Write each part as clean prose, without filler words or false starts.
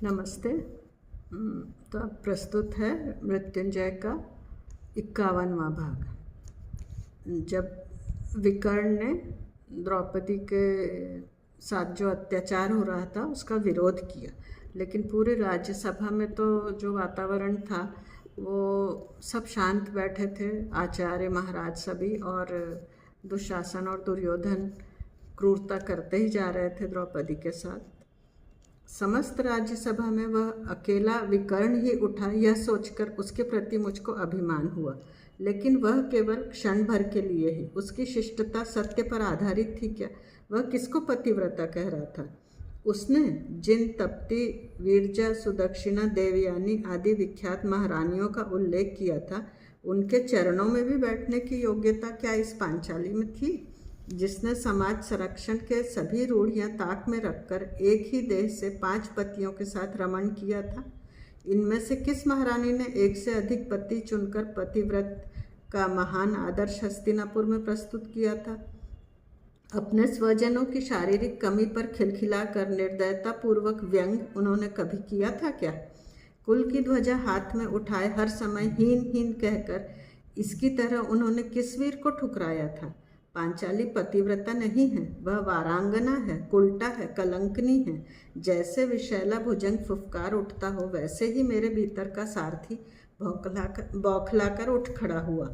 नमस्ते। तो अब प्रस्तुत है मृत्युंजय का 51वां भाग। जब विकर्ण ने द्रौपदी के साथ जो अत्याचार हो रहा था उसका विरोध किया, लेकिन पूरे राज्यसभा में तो जो वातावरण था वो सब शांत बैठे थे। आचार्य महाराज सभी और दुशासन और दुर्योधन क्रूरता करते ही जा रहे थे द्रौपदी के साथ। समस्त राज्यसभा में वह अकेला विकर्ण ही उठा, यह सोचकर उसके प्रति मुझको अभिमान हुआ, लेकिन वह केवल क्षण भर के लिए ही। उसकी शिष्टता सत्य पर आधारित थी क्या? वह किसको पतिव्रता कह रहा था? उसने जिन तप्ती, वीरजा, सुदक्षिणा, देवयानी आदि विख्यात महारानियों का उल्लेख किया था, उनके चरणों में भी बैठने की योग्यता क्या इस पांचाली में थी, जिसने समाज संरक्षण के सभी रूढ़ियां ताक में रखकर एक ही देह से 5 पतियों के साथ रमण किया था? इनमें से किस महारानी ने एक से अधिक पति चुनकर पतिव्रत का महान आदर्श हस्तिनापुर में प्रस्तुत किया था? अपने स्वजनों की शारीरिक कमी पर खिलखिलाकर निर्दयता पूर्वक व्यंग उन्होंने कभी किया था क्या? कुल की ध्वजा हाथ में उठाए हर समय हीन हीन कहकर इसकी तरह उन्होंने किस वीर को ठुकराया था? पांचाली पतिव्रता नहीं है, वह वारांगना है, कुल्टा है, कलंकनी है। जैसे विशैला भुजंग फुफकार उठता हो, वैसे ही मेरे भीतर का सारथी बौखलाकर उठ खड़ा हुआ।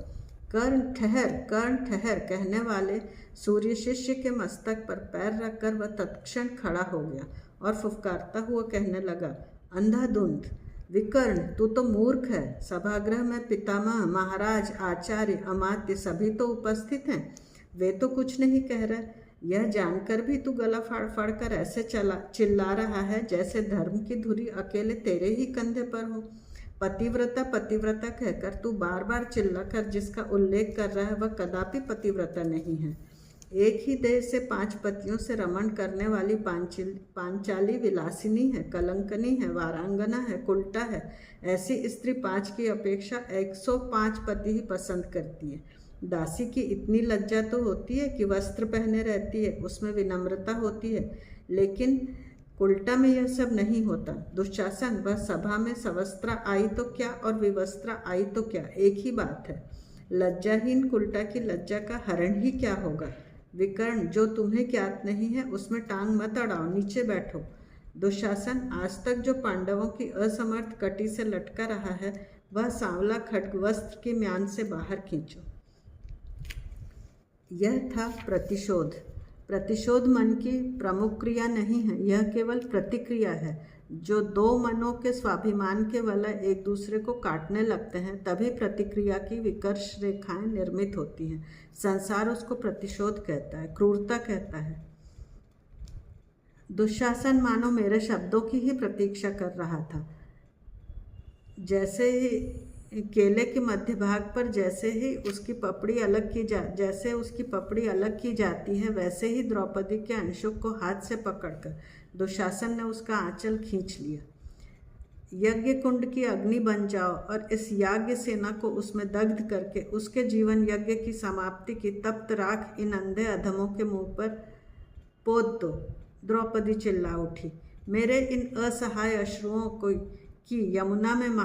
कर्ण ठहर कहने वाले सूर्य शिष्य के मस्तक पर पैर रखकर वह तत्क्षण खड़ा हो गया और फुफकारता हुआ कहने लगा, अंधाधुंध विकर्ण, तू तो मूर्ख है। सभागृह में पितामह, महाराज, आचार्य, अमात्य सभी तो उपस्थित हैं, वे तो कुछ नहीं कह रहे। यह जानकर भी तू गला फाड़ फाड़ कर ऐसे चिल्ला रहा है जैसे धर्म की धुरी अकेले तेरे ही कंधे पर हो। पतिव्रता पतिव्रता कहकर तू बार बार चिल्लाकर जिसका उल्लेख कर रहा है वह कदापि पतिव्रता नहीं है। एक ही देह से 5 पतियों से रमण करने वाली पांचाली विलासिनी है, कलंकनी है, वारांगना है, कुल्टा है। ऐसी स्त्री 5 की अपेक्षा 105 पति ही पसंद करती है। दासी की इतनी लज्जा तो होती है कि वस्त्र पहने रहती है, उसमें विनम्रता होती है, लेकिन उल्टा में यह सब नहीं होता। दुशासन, वह सभा में सवस्त्रा आई तो क्या और विवस्त्रा आई तो क्या, एक ही बात है। लज्जाहीन कुल्टा की लज्जा का हरण ही क्या होगा? विकर्ण, जो तुम्हें ज्ञात नहीं है उसमें टांग मत अड़ाओ, नीचे बैठो। दुशासन, आज तक जो पांडवों की असमर्थ कटी से लटका रहा है वह सांवला खड्ग वस्त्र की म्यान से बाहर खींचो। यह था प्रतिशोध। प्रतिशोध मन की प्रमुख क्रिया नहीं है, यह केवल प्रतिक्रिया है। जो 2 मनों के स्वाभिमान के वलय एक दूसरे को काटने लगते हैं, तभी प्रतिक्रिया की विकर्ष रेखाएं निर्मित होती हैं। संसार उसको प्रतिशोध कहता है, क्रूरता कहता है। दुशासन मानो मेरे शब्दों की ही प्रतीक्षा कर रहा था। जैसे ही केले के मध्य भाग पर जैसे उसकी पपड़ी अलग की जाती है, वैसे ही द्रौपदी के अंशुक को हाथ से पकड़कर दुशासन ने उसका आंचल खींच लिया। यज्ञ कुंड की अग्नि बन जाओ और इस याज्ञ सेना को उसमें दग्ध करके उसके जीवन यज्ञ की समाप्ति की तप्त राख इन अंधे अधमों के मुंह पर पोत दो। द्रौपदी चिल्ला उठी, मेरे इन असहाय अश्रुओं को कि यमुना में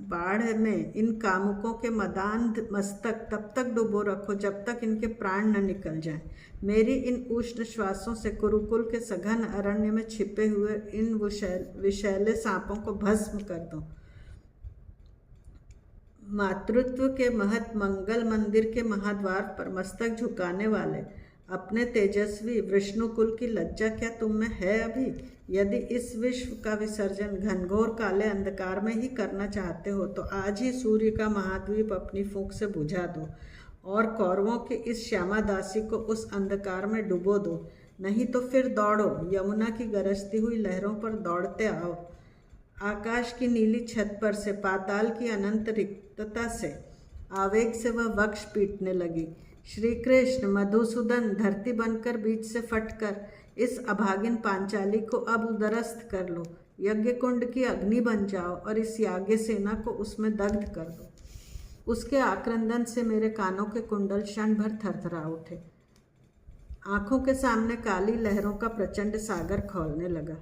बाढ़ में इन कामुकों के मदान्ध मस्तक तब तक डुबो रखो जब तक इनके प्राण न निकल जाएं। मेरी इन उष्ण श्वासों से कुरुकुल के सघन अरण्य में छिपे हुए इन विषैले सांपों को भस्म कर दो। मातृत्व के महत मंगल मंदिर के महाद्वार पर मस्तक झुकाने वाले अपने तेजस्वी विष्णुकुल की लज्जा क्या तुम में है अभी? यदि इस विश्व का विसर्जन घनघोर काले अंधकार में ही करना चाहते हो तो आज ही सूर्य का महाद्वीप अपनी फूंक से बुझा दो और कौरवों की इस श्यामा दासी को उस अंधकार में डुबो दो। नहीं तो फिर दौड़ो, यमुना की गरजती हुई लहरों पर दौड़ते आओ। आकाश की नीली छत पर से, पाताल की अनंत रिक्तता से आवेग से वह वक्ष पीटने लगी। श्री कृष्ण, मधुसूदन, धरती बनकर बीच से फटकर इस अभागिन पांचाली को अब उदरस्त कर लो। यज्ञ कुंड की अग्नि बन जाओ और इस याज्ञ सेना को उसमें दग्ध कर दो। उसके आक्रंदन से मेरे कानों के कुंडल क्षण भर थरथरा उठे। आंखों के सामने काली लहरों का प्रचंड सागर खौलने लगा।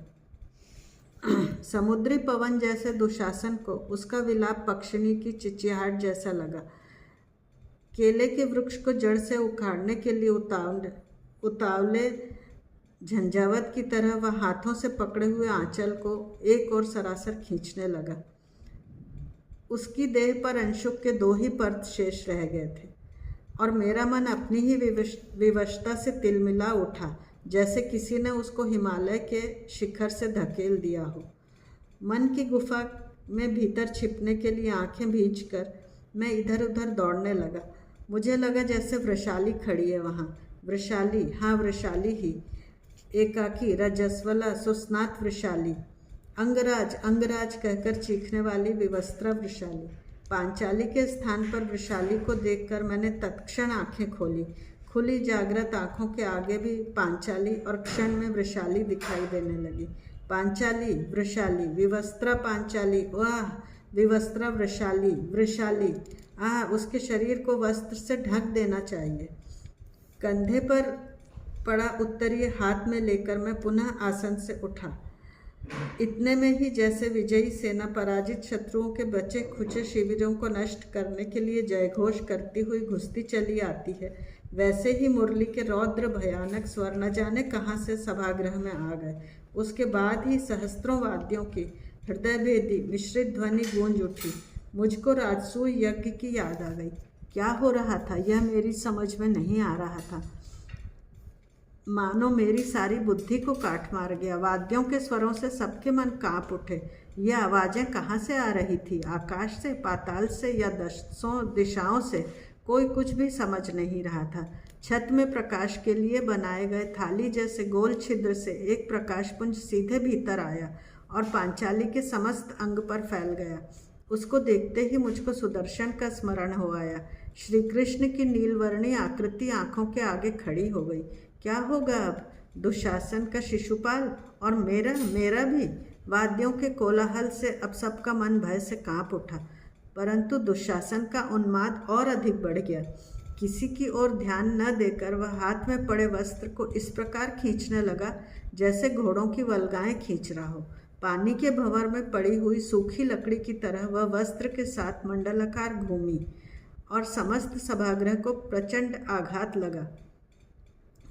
समुद्री पवन जैसे दुशासन को उसका विलाप पक्षिणी की चिचियाहट जैसा लगा। केले के वृक्ष को जड़ से उखाड़ने के लिए उतावले झंझावत की तरह वह हाथों से पकड़े हुए आंचल को एक और सरासर खींचने लगा। उसकी देह पर अंशुक के 2 ही पर्त शेष रह गए थे और मेरा मन अपनी ही विवशता से तिलमिला उठा, जैसे किसी ने उसको हिमालय के शिखर से धकेल दिया हो। मन की गुफा में भीतर छिपने के लिए आंखें भींचकर मैं इधर उधर दौड़ने लगा। मुझे लगा जैसे वृषाली खड़ी है वहाँ। वृषाली, हाँ वृषाली ही, एकाकी रजस्वला सुस्नात वृषाली, अंगराज अंगराज कहकर चीखने वाली विवस्त्रा वृषाली। पांचाली के स्थान पर वृषाली को देखकर मैंने तत्क्षण आंखें खोली। खुली जागृत आंखों के आगे भी पांचाली और क्षण में वृषाली दिखाई देने लगी। पांचाली, वृषाली, विवस्त्रा पांचाली, वाह विवस्त्रा वृषाली, वृषाली, आह उसके शरीर को वस्त्र से ढक देना चाहिए। कंधे पर पड़ा उत्तरीय हाथ में लेकर मैं पुनः आसन से उठा। इतने में ही जैसे विजयी सेना पराजित शत्रुओं के बचे खुचे शिविरों को नष्ट करने के लिए जयघोष करती हुई घुसती चली आती है, वैसे ही मुरली के रौद्र भयानक स्वर न जाने कहाँ से सभागृह में आ गए। उसके बाद ही सहस्त्रों वाद्यों की हृदयभेदी मिश्रित ध्वनि गूंज उठी। मुझको राजसूय यज्ञ की याद आ गई। क्या हो रहा था यह मेरी समझ में नहीं आ रहा था। मानो मेरी सारी बुद्धि को काट मार गया। वाद्यों के स्वरों से सबके मन कांप उठे। ये आवाज़ें कहाँ से आ रही थी? आकाश से, पाताल से या 10 दिशाओं से? कोई कुछ भी समझ नहीं रहा था। छत में प्रकाश के लिए बनाए गए थाली जैसे गोल छिद्र से एक प्रकाशपुंज सीधे भीतर आया और पांचाली के समस्त अंग पर फैल गया। उसको देखते ही मुझको सुदर्शन का स्मरण हो आया। श्री कृष्ण की नीलवर्णी आकृति आंखों के आगे खड़ी हो गई। क्या होगा अब? दुशासन का शिशुपाल और मेरा भी। वाद्यों के कोलाहल से अब सबका मन भय से कांप उठा, परंतु दुशासन का उन्माद और अधिक बढ़ गया। किसी की ओर ध्यान न देकर वह हाथ में पड़े वस्त्र को इस प्रकार खींचने लगा जैसे घोड़ों की वल्गाएं खींच रहा हो। पानी के भंवर में पड़ी हुई सूखी लकड़ी की तरह वह वस्त्र के साथ मंडलाकार घूमी और समस्त सभागृह को प्रचंड आघात लगा।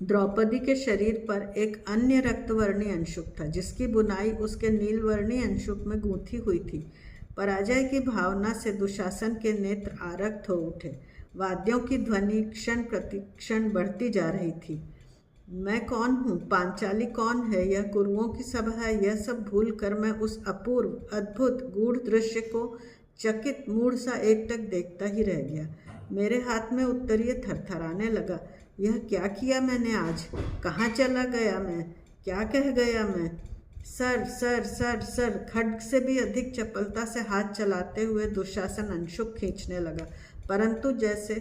द्रौपदी के शरीर पर एक अन्य रक्तवर्णी अंशुक था, जिसकी बुनाई उसके नीलवर्णी अंशुक में गूंथी हुई थी। पराजय की भावना से दुशासन के नेत्र आरक्त हो उठे। वाद्यों की ध्वनि क्षण प्रतिक्षण बढ़ती जा रही थी। मैं कौन हूँ? पांचाली कौन है? यह कुरुओं की सभा है। यह सब भूल कर मैं उस अपूर्व, अद्भुत, गूढ़ दृश्य को चकित मूढ़ सा एकटक देखता ही रह गया। मेरे हाथ में उत्तरीय थरथराने लगा। यह क्या किया मैंने आज? कहाँ चला गया मैं? क्या कह गया मैं? सर सर सर सर, खड्ग से भी अधिक चपलता से हाथ चलाते हुए दुशासन अंशुक खींचने लगा, परंतु जैसे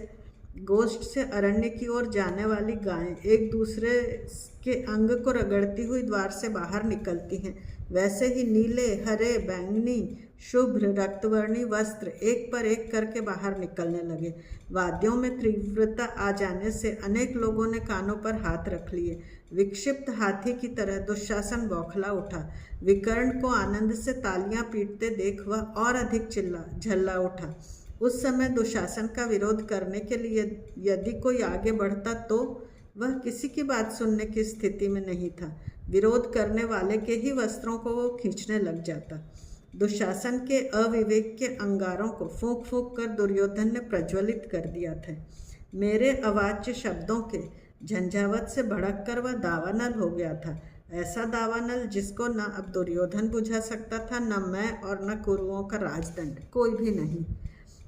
गोष्ठ से अरण्य की ओर जाने वाली गायें एक दूसरे के अंग को रगड़ती हुई द्वार से बाहर निकलती हैं, वैसे ही नीले, हरे, बैंगनी, शुभ्र, रक्तवर्णी वस्त्र एक पर एक करके बाहर निकलने लगे। वाद्यों में तीव्रता आ जाने से अनेक लोगों ने कानों पर हाथ रख लिए। विक्षिप्त हाथी की तरह दुशासन बौखला उठा। विकर्ण को आनंद से तालियां पीटते देख वह और अधिक झल्ला उठा। उस समय दुशासन का विरोध करने के लिए यदि कोई आगे बढ़ता तो वह किसी की बात सुनने की स्थिति में नहीं था। विरोध करने वाले के ही वस्त्रों को वो खींचने लग जाता। दुशासन के अविवेक के अंगारों को फूंक फूंक कर दुर्योधन ने प्रज्वलित कर दिया था। मेरे अवाच्य शब्दों के झंझावत से भड़क कर वह दावानल हो गया था। ऐसा दावानल जिसको न अब दुर्योधन बुझा सकता था, न मैं और न कुरुओं का राजदंड, कोई भी नहीं।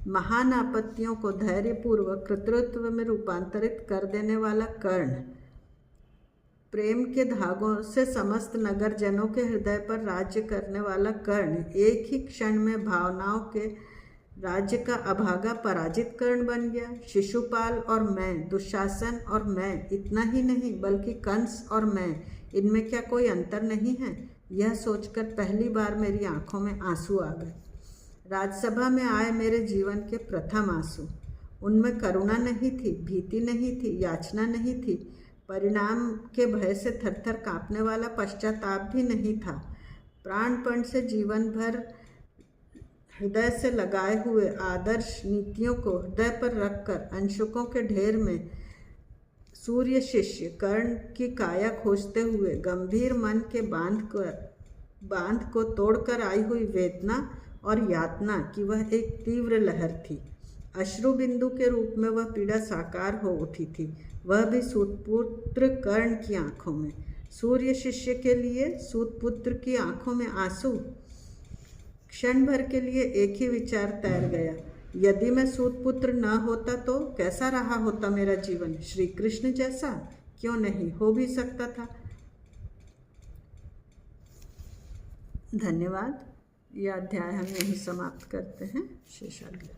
महान आपत्तियों को धैर्यपूर्वक कर्तृत्व में रूपांतरित कर देने वाला कर्ण, प्रेम के धागों से समस्त नगर जनों के हृदय पर राज्य करने वाला कर्ण, एक ही क्षण में भावनाओं के राज्य का अभागा पराजित कर्ण बन गया। शिशुपाल और मैं, दुशासन और मैं, इतना ही नहीं बल्कि कंस और मैं, इनमें क्या कोई अंतर नहीं है? यह सोचकर पहली बार मेरी आंखों में आंसू आ गए। राजसभा में आए मेरे जीवन के प्रथम आंसू। उनमें करुणा नहीं थी, भीति नहीं थी, याचना नहीं थी, परिणाम के भय से थरथर कांपने वाला पश्चाताप भी नहीं था। प्राणपण से जीवन भर हृदय से लगाए हुए आदर्श नीतियों को हृदय पर रखकर अंशुकों के ढेर में सूर्य शिष्य कर्ण की काया खोजते हुए गंभीर मन के बांध को तोड़कर आई हुई वेदना और यातना की वह एक तीव्र लहर थी। अश्रु बिंदु के रूप में वह पीड़ा साकार हो उठी थी, वह भी सूतपुत्र कर्ण की आंखों में। सूर्य शिष्य के लिए सूतपुत्र की आंखों में आंसू। क्षण भर के लिए एक ही विचार तैर गया, यदि मैं सूतपुत्र न होता तो कैसा रहा होता मेरा जीवन? श्री कृष्ण जैसा? क्यों नहीं, हो भी सकता था। धन्यवाद। यह अध्याय हम यहीं समाप्त करते हैं। शेषाद्रि।